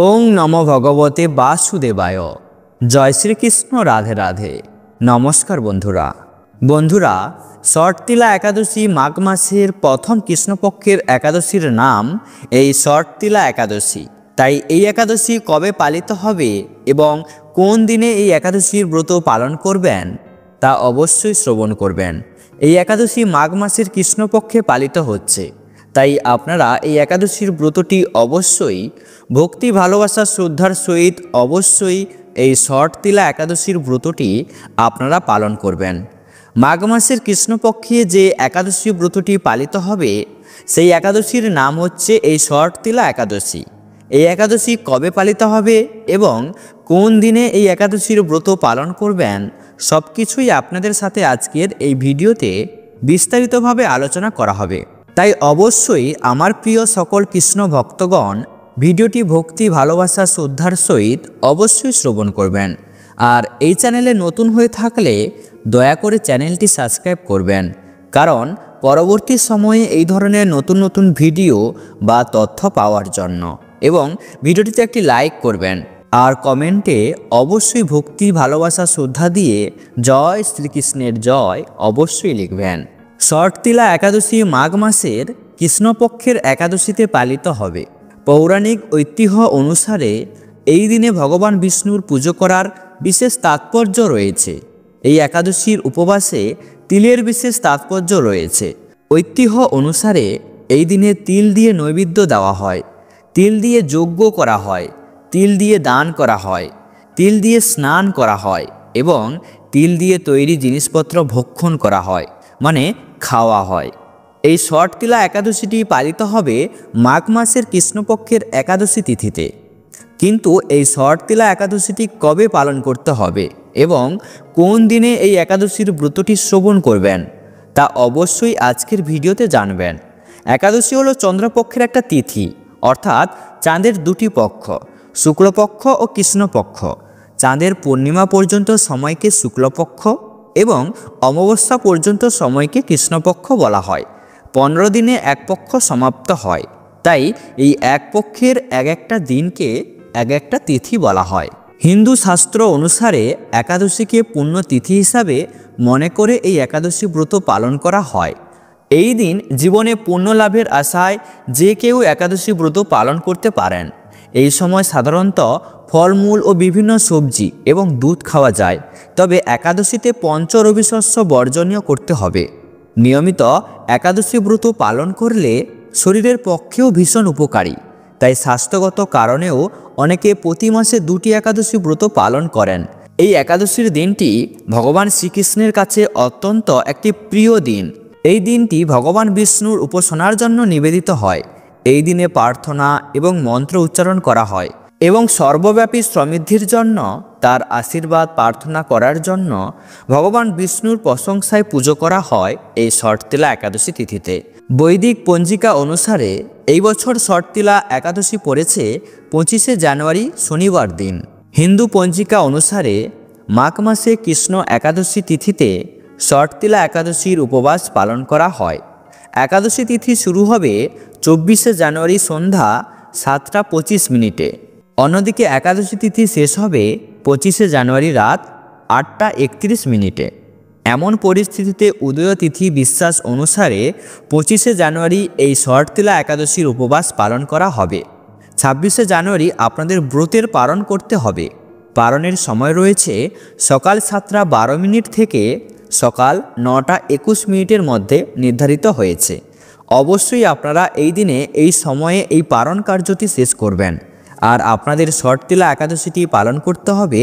ওং নমো ভগবতে বাসুদেবায়। জয় শ্রীকৃষ্ণ। রাধে রাধে। নমস্কার বন্ধুরা ষটতিলা একাদশী মাঘ মাসের প্রথম কৃষ্ণপক্ষের একাদশীর নাম এই ষটতিলা একাদশী। তাই এই একাদশী কবে পালিত হবে এবং কোন দিনে এই একাদশীর ব্রত পালন করবেন তা অবশ্যই শ্রবণ করবেন। এই একাদশী মাঘ মাসের কৃষ্ণপক্ষে পালিত হচ্ছে, তাই আপনারা এই একাদশীর ব্রতটি অবশ্যই ভক্তি ভালোবাসা শ্রদ্ধার সহিত অবশ্যই এই ষটতিলা একাদশীর ব্রতটি আপনারা পালন করবেন। মাঘ মাসের কৃষ্ণপক্ষে যে একাদশী ব্রতটি পালিত হবে সেই একাদশীর নাম হচ্ছে এই ষটতিলা একাদশী। এই একাদশী কবে পালিত হবে এবং কোন দিনে এই একাদশীর ব্রত পালন করবেন সব কিছুই আপনাদের সাথে আজকের এই ভিডিওতে বিস্তারিতভাবে আলোচনা করা হবে। তাই অবশ্যই আমার প্রিয় সকল কৃষ্ণ ভক্তগণ ভিডিওটি ভক্তি ভালোবাসা শ্রদ্ধার সহিত অবশ্যই শ্রবণ করবেন। আর এই চ্যানেলে নতুন হয়ে থাকলে দয়া করে চ্যানেলটি সাবস্ক্রাইব করবেন, কারণ পরবর্তী সময়ে এই ধরনের নতুন নতুন ভিডিও বা তথ্য পাওয়ার জন্য। এবং ভিডিওটিতে একটি লাইক করবেন আর কমেন্টে অবশ্যই ভক্তি ভালোবাসা শ্রদ্ধা দিয়ে জয় শ্রীকৃষ্ণের জয় অবশ্যই লিখবেন। ষটতিলা একাদশী মাঘ মাসের কৃষ্ণপক্ষের একাদশীতে পালিত হবে। পৌরাণিক ঐতিহ্য অনুসারে এই দিনে ভগবান বিষ্ণুর পুজো করার বিশেষ তাৎপর্য রয়েছে। এই একাদশীর উপবাসে তিলের বিশেষ তাৎপর্য রয়েছে। ঐতিহ্য অনুসারে এই দিনে তিল দিয়ে নৈবেদ্য দেওয়া হয়, তিল দিয়ে যজ্ঞ করা হয়, তিল দিয়ে দান করা হয়, তিল দিয়ে স্নান করা হয় এবং তিল দিয়ে তৈরি জিনিসপত্র ভক্ষণ করা হয়, মানে খাওয়া হয়। এই ষটতিলা একাদশীটি পালিত হবে মাঘ মাসের কৃষ্ণপক্ষের একাদশী তিথিতে। কিন্তু এই ষটতিলা একাদশীটি কবে পালন করতে হবে এবং কোন দিনে এই একাদশীর ব্রতটি শ্রবণ করবেন তা অবশ্যই আজকের ভিডিওতে জানবেন। একাদশী হলো চন্দ্রপক্ষের একটা তিথি, অর্থাৎ চাঁদের দুটি পক্ষ, শুক্লপক্ষ ও কৃষ্ণপক্ষ। চাঁদের পূর্ণিমা পর্যন্ত সময়কে শুক্লপক্ষ এবং অমাবস্যা পর্যন্ত সময়কে কৃষ্ণপক্ষ বলা হয়। 15 দিনে এক পক্ষ সমাপ্ত হয়, তাই এই এক পক্ষের এক একটা দিনকে এক একটা তিথি বলা হয়। হিন্দু শাস্ত্র অনুসারে একাদশীকে পুণ্যতিথি হিসাবে মনে করে এই একাদশী ব্রত পালন করা হয়। এই দিন জীবনে পুণ্য লাভের আশায় যে কেউ একাদশী ব্রত পালন করতে পারেন। এই সময় সাধারণত ফলমূল ও বিভিন্ন সবজি এবং দুধ খাওয়া যায়, তবে একাদশীতে পঞ্চরবি শস্য বর্জনীয় করতে হবে। নিয়মিত একাদশী ব্রত পালন করলে শরীরের পক্ষেও ভীষণ উপকারী, তাই স্বাস্থ্যগত কারণেও অনেকে প্রতি মাসে 2টি একাদশী ব্রত পালন করেন। এই একাদশীর দিনটি ভগবান শ্রীকৃষ্ণের কাছে অত্যন্ত একটি প্রিয় দিন। এই দিনটি ভগবান বিষ্ণুর উপাসনার জন্য নিবেদিত হয়। এই দিনে প্রার্থনা এবং মন্ত্র উচ্চারণ করা হয় এবং সর্বব্যাপী সমৃদ্ধির জন্য তার আশীর্বাদ প্রার্থনা করার জন্য ভগবান বিষ্ণুর প্রশংসায় পুজো করা হয় এই ষটতিলা একাদশী তিথিতে। বৈদিক পঞ্জিকা অনুসারে এই বছর ষটতিলা একাদশী পড়েছে 25শে জানুয়ারি শনিবার দিন। হিন্দু পঞ্জিকা অনুসারে মাঘ মাসে কৃষ্ণ একাদশী তিথিতে ষটতিলা একাদশীর উপবাস পালন করা হয়। একাদশী তিথি শুরু হবে 24শে জানুয়ারি সন্ধ্যা 7টা 25 মিনিটে। অন্যদিকে একাদশী তিথি শেষ হবে 25শে জানুয়ারি রাত 8টা 31 মিনিটে। এমন পরিস্থিতিতে উদয় তিথি বিশ্বাস অনুসারে 25শে জানুয়ারি এই ষটতিলা একাদশীর উপবাস পালন করা হবে। 26শে জানুয়ারি আপনাদের ব্রতের পালন করতে হবে। পালনের সময় রয়েছে সকাল 7টা 12 মিনিট থেকে সকাল 9টা 21 মিনিটের মধ্যে নির্ধারিত হয়েছে। অবশ্যই আপনারা এই দিনে এই সময়ে এই পালন কার্যটি শেষ করবেন। আর আপনাদের ষটতিলা একাদশীটি পালন করতে হবে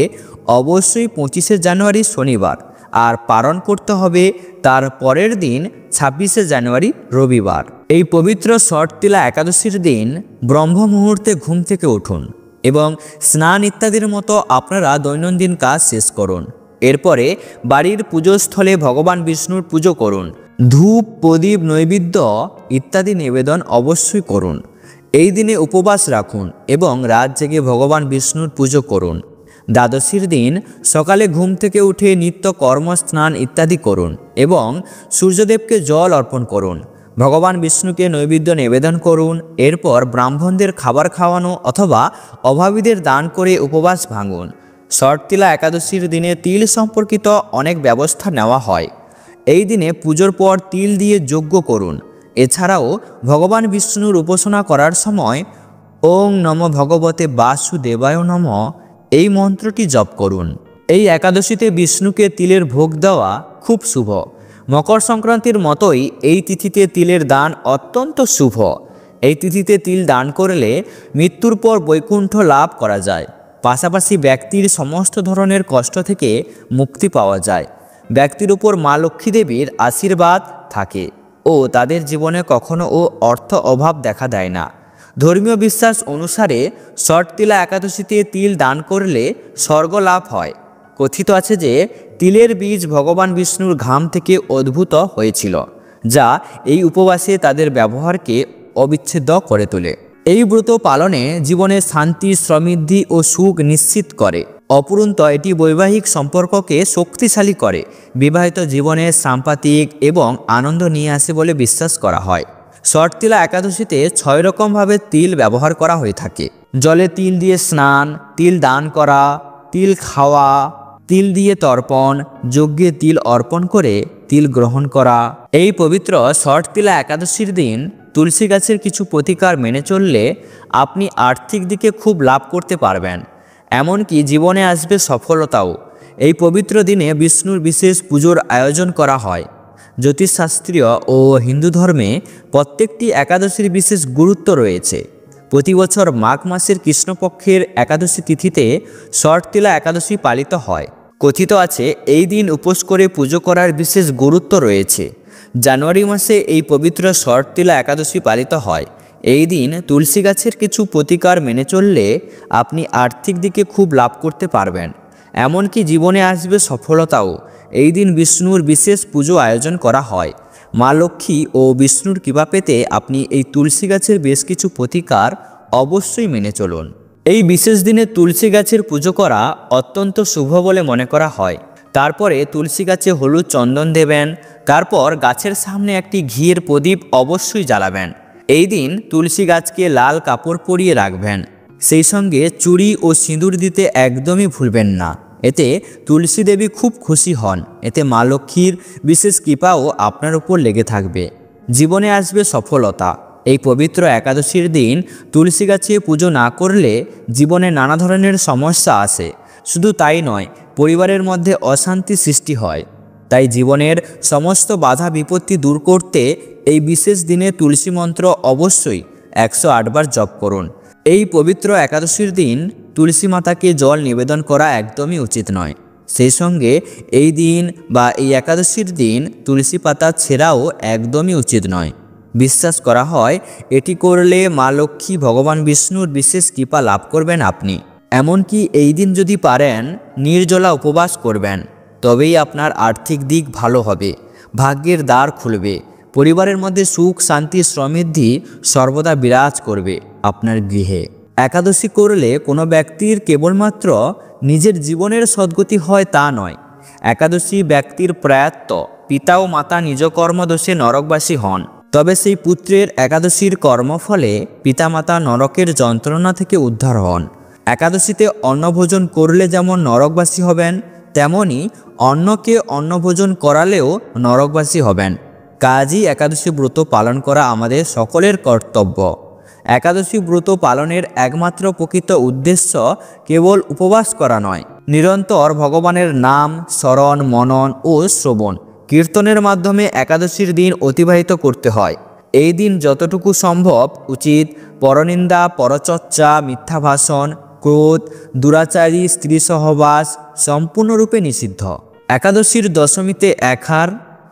অবশ্যই 25শে জানুয়ারি শনিবার, আর পালন করতে হবে তার পরের দিন 26শে জানুয়ারি রবিবার। এই পবিত্র ষটতিলা একাদশীর দিন ব্রহ্ম মুহূর্তে ঘুম থেকে উঠুন এবং স্নান ইত্যাদির মতো আপনারা দৈনন্দিন কাজ শেষ করুন। এরপরে বাড়ির পুজোস্থলে ভগবান বিষ্ণুর পুজো করুন। ধূপ প্রদীপ নৈবেদ্য ইত্যাদি নিবেদন অবশ্যই করুন। এই দিনে উপবাস রাখুন এবং রাত জেগে ভগবান বিষ্ণুর পুজো করুন। দ্বাদশীর দিন সকালে ঘুম থেকে উঠে নিত্য কর্ম স্নান ইত্যাদি করুন এবং সূর্যদেবকে জল অর্পণ করুন। ভগবান বিষ্ণুকে নৈবেদ্য নিবেদন করুন। এরপর ব্রাহ্মণদের খাবার খাওয়ানো অথবা অভাবীদের দান করে উপবাস ভাঙুন। শর্তিলা একাদশীর দিনে তিল সম্পর্কিত অনেক ব্যবস্থা নেওয়া হয়। এই দিনে পুজোর পর তিল দিয়ে যজ্ঞ করুন। এছাড়াও ভগবান বিষ্ণুর উপাসনা করার সময় ওং নম ভগবতে বাসুদেবায় নম এই মন্ত্রটি জপ করুন। এই একাদশীতে বিষ্ণুকে তিলের ভোগ দেওয়া খুব শুভ। মকর সংক্রান্তির মতোই এই তিথিতে তিলের দান অত্যন্ত শুভ। এই তিথিতে তিল দান করলে মৃত্যুর পর বৈকুণ্ঠ লাভ করা যায়। পাশাপাশি ব্যক্তির সমস্ত ধরনের কষ্ট থেকে মুক্তি পাওয়া যায়। ব্যক্তির উপর মা লক্ষ্মী দেবীর আশীর্বাদ থাকে ও তাদের জীবনে কখনো অর্থ অভাব দেখা দেয় না। ধর্মীয় বিশ্বাস অনুসারে শর্তিলা একাদশীতে তিল দান করলে স্বর্গ লাভ হয়। কথিত আছে যে তিলের বীজ ভগবান বিষ্ণুর ঘাম থেকে উদ্ভূত হয়েছিল, যা এই উপবাসে তাদের ব্যবহারকে অবিচ্ছেদ্য করে তোলে। এই ব্রত পালনে জীবনে শান্তি, সমৃদ্ধি ও সুখ নিশ্চিত করে। অপরন্ত এটি বৈবাহিক সম্পর্ককে শক্তিশালী করে, বিবাহিত জীবনে সাম্প্রতিক এবং আনন্দ নিয়ে আসে বলে বিশ্বাস করা হয়। শর্তিলা একাদশীতে 6 রকমভাবে তিল ব্যবহার করা হয়ে থাকে। জলে তিল দিয়ে স্নান, তিল দান করা, তিল খাওয়া, তিল দিয়ে তর্পণ, যজ্ঞে তিল অর্পণ করে তিল গ্রহণ করা। এই পবিত্র শর্তিলা একাদশীর দিন তুলসী গাছের কিছু প্রতিকার মেনে চললে আপনি আর্থিক দিকে খুব লাভ করতে পারবেন, এমনকি জীবনে আসবে সফলতাও। এই পবিত্র দিনে বিষ্ণুর বিশেষ পুজোর আয়োজন করা হয়। জ্যোতিষশাস্ত্রীয় ও হিন্দু ধর্মে প্রত্যেকটি একাদশীর বিশেষ গুরুত্ব রয়েছে। প্রতি বছর মাঘ মাসের কৃষ্ণপক্ষের একাদশী তিথিতে শর্তিলা একাদশী পালিত হয়। কথিত আছে এই দিন উপোস করে পুজো করার বিশেষ গুরুত্ব রয়েছে। জানুয়ারি মাসে এই পবিত্র শর্তিলা একাদশী পালিত হয়। এই দিন তুলসী গাছের কিছু প্রতিকার মেনে চললে আপনি আর্থিক দিকে খুব লাভ করতে পারবেন, এমনকি জীবনে আসবে সফলতাও। এই দিন বিষ্ণুর বিশেষ পুজো আয়োজন করা হয়। মা লক্ষ্মী ও বিষ্ণুর কৃপা পেতে আপনি এই তুলসী গাছের বেশ কিছু প্রতিকার অবশ্যই মেনে চলুন। এই বিশেষ দিনে তুলসী গাছের পুজো করা অত্যন্ত শুভ বলে মনে করা হয়। তারপরে তুলসী গাছে হলুদ চন্দন দেবেন। তারপর গাছের সামনে একটি ঘিয়ের প্রদীপ অবশ্যই জ্বালাবেন। এই দিন তুলসী গাছকে লাল কাপড় পরিয়ে রাখবেন। সেই সঙ্গে চুড়ি ও সিঁদুর দিতে একদমই ভুলবেন না। এতে তুলসী দেবী খুব খুশি হন। এতে মা লক্ষ্মীর বিশেষ কৃপাও আপনার উপর লেগে থাকবে। জীবনে আসবে সফলতা। এই পবিত্র একাদশীর দিন তুলসী গাছে পুজো না করলে জীবনে নানা ধরনের সমস্যা আসে। শুধু তাই নয়, পরিবারের মধ্যে অশান্তি সৃষ্টি হয়। তাই জীবনের সমস্ত বাধা বিপত্তি দূর করতে এই বিশেষ দিনে তুলসী মন্ত্র অবশ্যই 108 বার জপ করুন। এই পবিত্র একাদশীর দিন তুলসী মাতাকে জল নিবেদন করা একদমই উচিত নয়। সেই সঙ্গে এই দিন বা এই একাদশীর দিন তুলসী পাতা ছেঁড়াও একদমই উচিত নয়। বিশ্বাস করা হয় এটি করলে মা লক্ষ্মী, ভগবান বিষ্ণুর বিশেষ কৃপা লাভ করবেন আপনি। এমনকি এই দিন যদি পারেন নির্জলা উপবাস করবেন, তবেই আপনার আর্থিক দিক ভালো হবে, ভাগ্যের দ্বার খুলবে, পরিবারের মধ্যে সুখ, শান্তি, সমৃদ্ধি সর্বদা বিরাজ করবে আপনার গৃহে। একাদশী করলে কোনো ব্যক্তির কেবলমাত্র নিজের জীবনের সদ্গতি হয় তা নয়, একাদশী ব্যক্তির প্রয়াত্ত পিতা ও মাতা নিজ কর্মদোষে নরকবাসী হন। তবে সেই পুত্রের একাদশীর কর্মফলে পিতামাতা নরকের যন্ত্রণা থেকে উদ্ধার হন। একাদশীতে অন্নভোজন করলে যেমন নরকবাসী হবেন, তেমনি অন্নকে অন্নভোজন করালেও নরকবাসী হবেন। কাজী একাদশী ব্রত পালন করা আমাদের সকলের কর্তব্য। একাদশী ব্রত পালনের একমাত্র প্রকৃত উদ্দেশ্য কেবল উপবাস করা নয়, নিরন্তর ভগবানের নাম, স্মরণ, মনন ও শ্রবণ কীর্তনের মাধ্যমে একাদশীর দিন অতিবাহিত করতে হয়। এই দিন যতটুকু সম্ভব উচিত পরনিন্দা, পরচর্চা, মিথ্যা ভাষণ, ক্রোধ, দুরাচারী, স্ত্রী সহবাস সম্পূর্ণরূপে নিষিদ্ধ। একাদশীর দশমীতে একহার,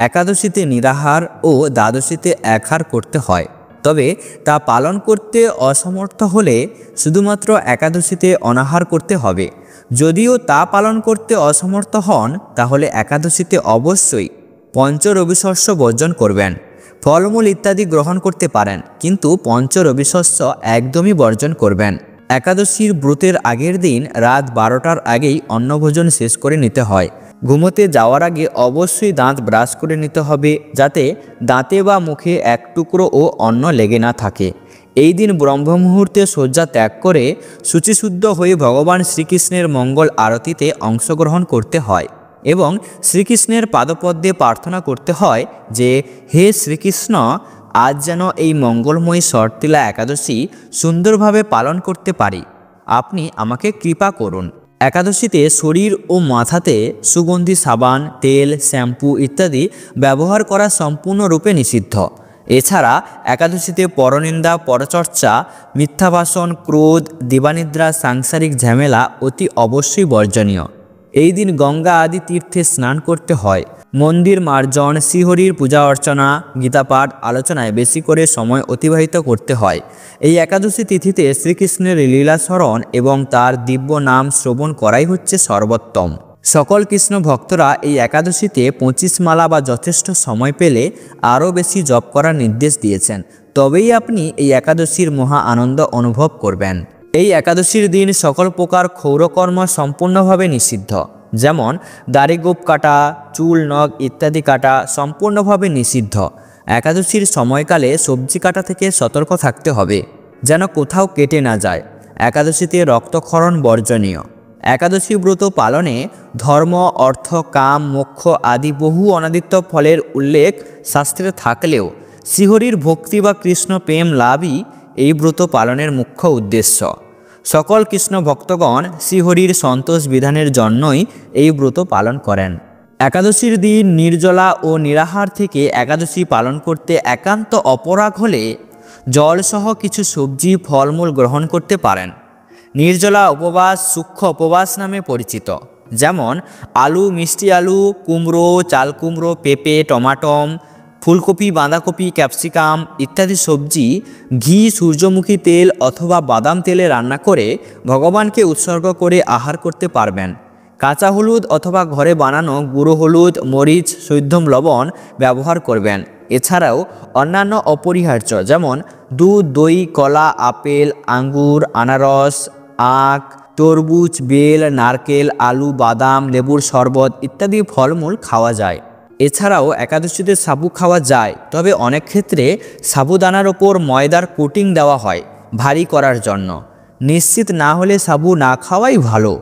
একাদশীতে নিরাহার ও দ্বাদশীতে একহার করতে হয়। তবে তা পালন করতে অসমর্থ হলে শুধুমাত্র একাদশীতে অনাহার করতে হবে। যদিও তা পালন করতে অসমর্থ হন, তাহলে একাদশীতে অবশ্যই পঞ্চরবিশস্য বর্জন করবেন। ফলমূল ইত্যাদি গ্রহণ করতে পারেন, কিন্তু পঞ্চরবিশস্য একদমই বর্জন করবেন। একাদশীর ব্রতের আগের দিন রাত 12টার আগেই অন্নভোজন শেষ করে নিতে হয়। ঘুমোতে যাওয়ার আগে অবশ্যই দাঁত ব্রাশ করে নিতে হবে, যাতে দাঁতে বা মুখে এক টুকরো ও অন্ন লেগে না থাকে। এই দিন ব্রহ্ম মুহূর্তে শয্যা ত্যাগ করে শুচিশুদ্ধ হয়ে ভগবান শ্রীকৃষ্ণের মঙ্গল আরতিতে অংশগ্রহণ করতে হয় এবং শ্রীকৃষ্ণের পাদপদ্মে প্রার্থনা করতে হয় যে, হে শ্রীকৃষ্ণ, আজ যেন এই মঙ্গলময়ী শর্তিলা একাদশী সুন্দরভাবে পালন করতে পারি, আপনি আমাকে কৃপা করুন। একাদশীতে শরীর ও মাথাতে সুগন্ধি সাবান, তেল, শ্যাম্পু ইত্যাদি ব্যবহার করা সম্পূর্ণরূপে নিষিদ্ধ। এছাড়া একাদশীতে পরনিন্দা, পরচর্চা, মিথ্যা ভাষণ, ক্রোধ, দিবানিদ্রা, সাংসারিক ঝামেলা অতি অবশ্যই বর্জনীয়। এই দিন গঙ্গা আদি তীর্থে স্নান করতে হয়। মন্দির মার্জন, শ্রীহরির পূজা অর্চনা, গীতাপাঠ, আলোচনায় বেশি করে সময় অতিবাহিত করতে হয়। এই একাদশী তিথিতে শ্রীকৃষ্ণের লীলা স্মরণ এবং তার দিব্য নাম শ্রবণ করাই হচ্ছে সর্বোত্তম। সকল কৃষ্ণ ভক্তরা এই একাদশীতে 25 মালা বা যথেষ্ট সময় পেলে আরও বেশি জপ করার নির্দেশ দিয়েছেন, তবেই আপনি এই একাদশীর মহা আনন্দ অনুভব করবেন। এই একাদশীর দিন সকল প্রকার ক্ষৌরকর্ম সম্পূর্ণভাবে নিষিদ্ধ, যেমন দাড়ি গোঁফ কাটা, চুল নখ ইত্যাদি কাটা সম্পূর্ণভাবে নিষিদ্ধ। একাদশীর সময়কালে সবজি কাটা থেকে সতর্ক থাকতে হবে, যেন কোথাও কেটে না যায়। একাদশীতে রক্তক্ষরণ বর্জনীয়। একাদশী ব্রত পালনে ধর্ম, অর্থ, কাম, মোক্ষ আদি বহু অনাদিত্য ফলের উল্লেখ শাস্ত্রে থাকলেও শ্রীহরির ভক্তি বা কৃষ্ণ প্রেম লাভই এই ব্রত পালনের মুখ্য উদ্দেশ্য। সকল কৃষ্ণ ভক্তগণ শ্রীহরির সন্তোষ বিধানের জন্যই এই ব্রত পালন করেন। একাদশীর দিন নির্জলা ও নিরাহার থেকে একাদশী পালন করতে একান্ত অপরাগ হলে জলসহ কিছু সবজি, ফলমূল গ্রহণ করতে পারেন। নির্জলা উপবাস সূক্ষ্ম উপবাস নামে পরিচিত, যেমন আলু, মিষ্টি আলু, কুমড়ো, চাল কুমড়ো, পেঁপে, টমাটম, ফুলকপি, বাঁধাকপি, ক্যাপসিকাম ইত্যাদি সবজি ঘি, সূর্যমুখী তেল অথবা বাদাম তেলে রান্না করে ভগবানকে উৎসর্গ করে আহার করতে পারবেন। কাঁচা হলুদ অথবা ঘরে বানানো গুঁড়ো হলুদ, মরিচ, সৈদ্ধম লবণ ব্যবহার করবেন। এছাড়াও অন্যান্য অপরিহার্য, যেমন দুধ, দই, কলা, আপেল, আঙ্গুর, আনারস, আখ, তরমুজ, বেল, নারকেল, আলু, বাদাম, লেবুর শরবত ইত্যাদি ফলমূল খাওয়া যায়। এছাড়াও একাদশীতে সাবু খাওয়া যায়, তবে অনেক ক্ষেত্রে সাবুদানার ওপর ময়দার কোটিং দেওয়া হয় ভারী করার জন্য। নিশ্চিত না হলে সাবু না খাওয়াই ভালো।